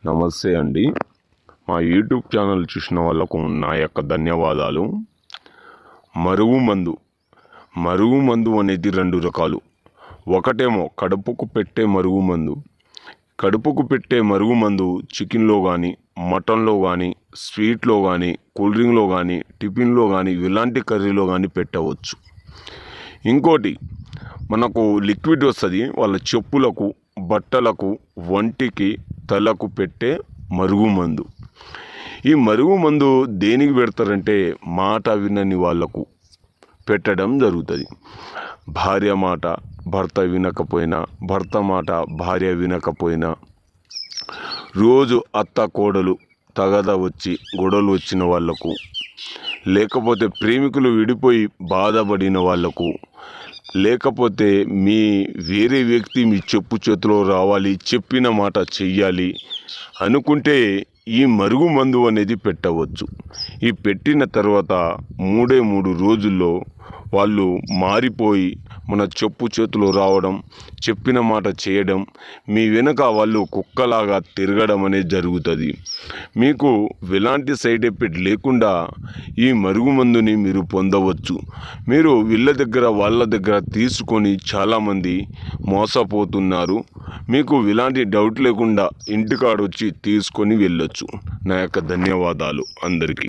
నమస్తే అండి. మా యూట్యూబ్ ఛానల్ చూసిన వాళ్ళకు నా యొక్క ధన్యవాదాలు. మరుగు మందు అనేది 2 రకాలు. ఒకటేమో కడుపుకు పెట్టే మరుగు మందు. కడుపుకు పెట్టే మరుగు మందు చికెన్లో కానీ, మటన్లో కానీ, స్వీట్లో కానీ, కూల్ డ్రింక్లో కానీ, టిఫిన్లో కానీ, ఇలాంటి కర్రీలో కానీ పెట్టవచ్చు. ఇంకోటి మనకు లిక్విడ్ వస్తుంది, వాళ్ళ చెప్పులకు, బట్టలకు, వంటికి, తలకు పెట్టే మరుగు మందు. ఈ మరుగు మందు దేనికి పెడతారంటే మాట వినని వాళ్ళకు పెట్టడం జరుగుతుంది. భార్య మాట భర్త వినకపోయినా, భర్త మాట భార్య వినకపోయినా, రోజు అత్త కోడలు తగద వచ్చి గొడవలు వచ్చిన వాళ్లకు, లేకపోతే ప్రేమికులు విడిపోయి బాధపడిన వాళ్లకు, లేకపోతే మీ వేరే వ్యక్తి మీ చెప్పు చేతిలో రావాలి, చెప్పిన మాట చెయ్యాలి అనుకుంటే ఈ మరుగు మందు అనేది పెట్టవచ్చు. ఈ పెట్టిన తర్వాత 3 రోజుల్లో వాళ్ళు మారిపోయి మన చెప్పు చేతిలో రావడం, చెప్పిన మాట చేయడం, మీ వెనుక వాళ్ళు కుక్కలాగా తిరగడం అనేది జరుగుతుంది. మీకు ఎలాంటి సైడ్ ఎఫెక్ట్ లేకుండా ఈ మరుగు మందుని మీరు పొందవచ్చు. మీరు వాళ్ళ దగ్గర తీసుకొని చాలామంది మోసపోతున్నారు. మీకు ఇలాంటి డౌట్ లేకుండా ఇంటికాడ వచ్చి తీసుకొని వెళ్ళొచ్చు. నా యొక్క ధన్యవాదాలు అందరికీ.